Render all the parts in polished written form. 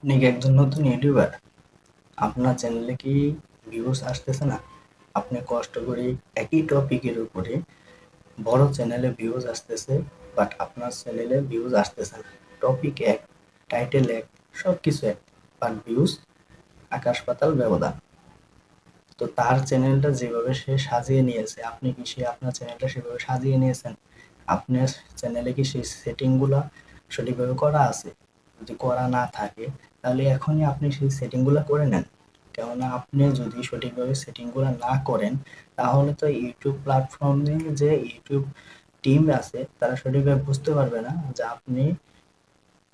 আপনি কি একজন নতুন ইউটিউবার? আপনার চ্যানেলে কি ভিউজ আসতেছে না? আপনি কষ্ট করে একই টপিকের উপরে বড় চ্যানেলে ভিউজ আসতেছে, বাট আপনার চ্যানেলে ভিউজ আসতেছে না। টপিক এক, টাইটেল এক, সব কিছু এক, বাট ভিউজ আকাশ পাতাল ব্যবধান। তো তার চ্যানেলটা যেভাবে সে সাজিয়ে নিয়েছে, আপনি কি আপনার চ্যানেলটা সেভাবে সাজিয়ে নিয়েছেন? আপনার চ্যানেলে কি সেই সেটিংগুলা সঠিকভাবে করা আছে? যদি করা না থাকে তাহলে এখনই আপনি সেই সেটিংগুলো করে নেন। কেননা আপনি যদি সঠিকভাবে সেটিংগুলো না করেন তাহলে তো ইউটিউব প্ল্যাটফর্মে যে ইউটিউব টিম আছে তারা সঠিকভাবে বুঝতে পারবে না যে আপনি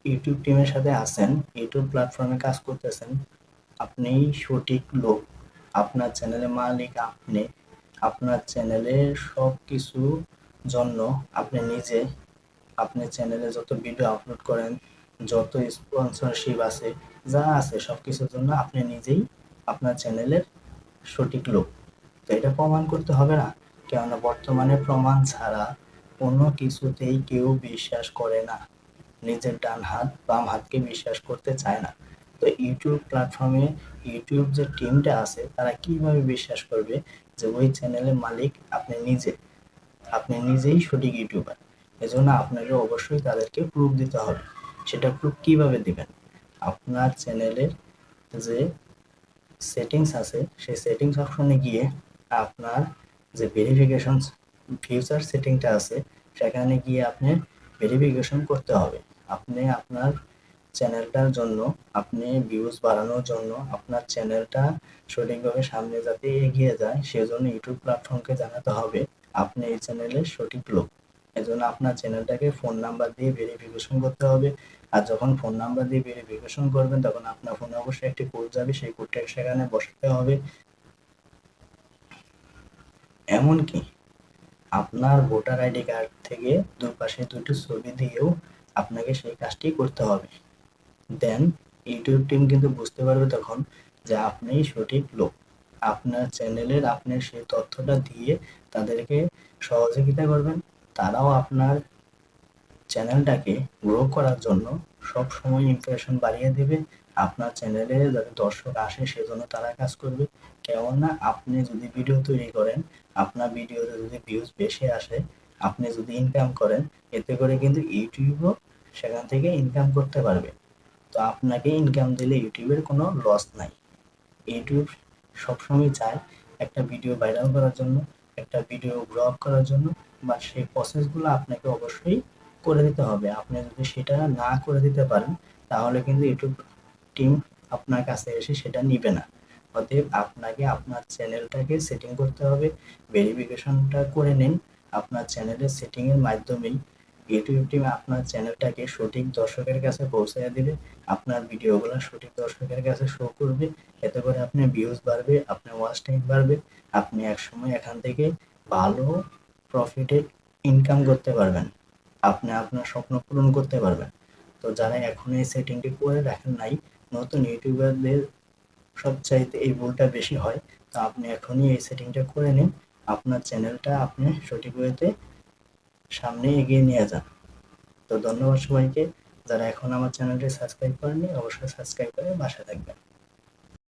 ইউটিউব টিমের সাথে আছেন, ইউটিউব প্ল্যাটফর্মে কাজ করতেছেন, আপনিই সঠিক লোক, আপনার চ্যানেলের মালিক আপনি, আপনার চ্যানেলের সব কিছু জন্য আপনি নিজে, আপনি চ্যানেলে যত ভিডিও আপলোড করেন, যত স্পন্সরশিপ আছে, যা আছে সব কিছুর জন্য আপনি নিজেই আপনার চ্যানেলের সঠিক লোক। তো এটা প্রমাণ করতে হবে না? কেননা বর্তমানে প্রমাণ ছাড়া কোনো কিছুতেই কেউ বিশ্বাস করে না, নিজের ডান হাত বাম হাতকে বিশ্বাস করতে চায় না। তো ইউটিউব প্ল্যাটফর্মে ইউটিউব যে টিমটা আছে তারা কিভাবে বিশ্বাস করবে যে ওই চ্যানেলের মালিক আপনি নিজে, আপনি নিজেই সঠিক ইউটিউবার? এজন্য আপনাকে অবশ্যই তাদেরকে প্রুফ দিতে হবে। সেটা প্রুফ কিভাবে দিবেন? আপনার চ্যানেলের যে সেটিংস আছে সেই সেটিংস অপশনে গিয়ে আপনার যে ভেরিফিকেশন ফিউচার সেটিংটা আছে সেখানে গিয়ে আপনি ভেরিফিকেশন করতে হবে। আপনি আপনার চ্যানেলটার জন্য, আপনি ভিউজ বাড়ানোর জন্য, আপনার চ্যানেলটা সঠিকভাবে সামনে যাতে এগিয়ে যায় সেজন্য ইউটিউব প্ল্যাটফর্মকে জানাতে হবে আপনি এই চ্যানেলের সঠিক লোক। এজন্য আপনার চ্যানেলটাকে ফোন নাম্বার দিয়ে ভেরিফিকেশন করতে হবে। আর যখন ফোন নাম্বার দিয়ে ভেরিফিকেশন করবেন তখন আপনার ফোনে অবশ্যই একটি কোড যাবে, সেই কোডটা সেখানে বসাতে হবে। এমনকি আপনার ভোটার আইডি কার্ড থেকে দুই পাশে দুটো ছবি দিয়েও আপনাকে সেই কাজটি করতে হবে। দেন ইউটিউব টিম কিন্তু বুঝতে পারবে তখন যে আপনিই সঠিক লোক। আপনার চ্যানেলের আপনি সেই তথ্যটা দিয়ে তাদেরকে সহযোগিতা করবেন, তারাও আপনার চ্যানেলটাকে গ্রো করার জন্য সব সময় ইমপ্রেশন বাড়িয়ে দিবে। আপনার চ্যানেলে যাতে দর্শক আসে সেজন্য তারা কাজ করবে। কেননা আপনি যদি ভিডিও তৈরি করেন, আপনার ভিডিওতে যদি ভিউজ বেশি আসে, আপনি যদি ইনকাম করেন, এতে করে কিন্তু ইউটিউবও সেখান থেকে ইনকাম করতে পারবে। তো আপনাকে ইনকাম দিলে ইউটিউবের কোনো লস নাই। ইউটিউব সবসময় চায় একটা ভিডিও ভাইরাল করার জন্য, একটা ভিডিও গ্রো আপ করার জন্য, বা সেই প্রসেসগুলো আপনাকে অবশ্যই করে দিতে হবে। আপনি যদি সেটা না করে দিতে পারেন তাহলে কিন্তু ইউটিউব টিম আপনার কাছে এসে সেটা নিবে না। অতএব আপনাকে আপনার চ্যানেলটাকে সেটিং করতে হবে, ভেরিফিকেশনটা করে নিন। আপনার চ্যানেলের সেটিংয়ের মাধ্যমেই ইউটিউব টিম আপনার চ্যানেলটাকে সঠিক দর্শকের কাছে পৌঁছায় দিবে, আপনার ভিডিওগুলো সঠিক দর্শকের কাছে শো করবে। এতে করে আপনার ভিউজ বাড়বে, আপনার ওয়াচ টাইম বাড়বে, আপনি একসময় এখান থেকে ভালো প্রফিটেড ইনকাম করতে পারবেন, আপনি আপনার স্বপ্ন পূরণ করতে পারবেন। তো যারা এখন এই সেটিংটি করে রাখেন নাই, নতুন ইউটিউবারদের সবচাইতে এই ভুলটা বেশি হয়। তো আপনি এখনই এই সেটিংটা করে নিন, আপনার চ্যানেলটা আপনি সঠিক ওয়েতে সামনে এগিয়ে নিয়ে যান। তো ধন্যবাদ সবাইকে। যারা এখন আমার চ্যানেলটি সাবস্ক্রাইব করেননি অবশ্যই সাবস্ক্রাইব করে পাশে থাকবেন।